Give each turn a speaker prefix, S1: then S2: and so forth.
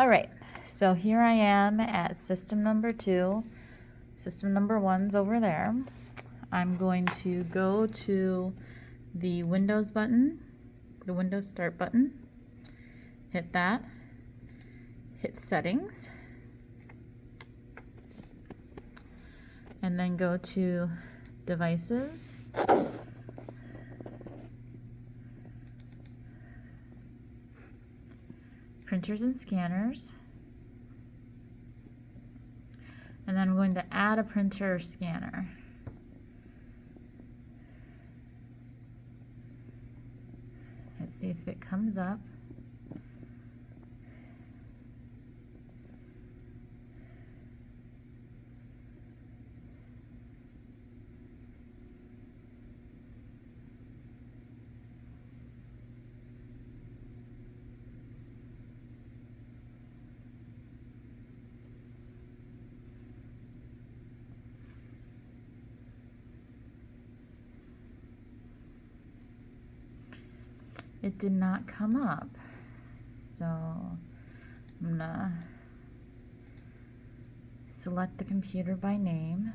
S1: All right, so here I am at system number 2. System number 1's over there. I'm going to go to the Windows button, the Windows Start button, hit that, hit Settings, and then go to Devices, Printers and Scanners, and then I'm going to add a printer or scanner. Let's see if it comes up. It did not come up, so I'm gonna select the computer by name.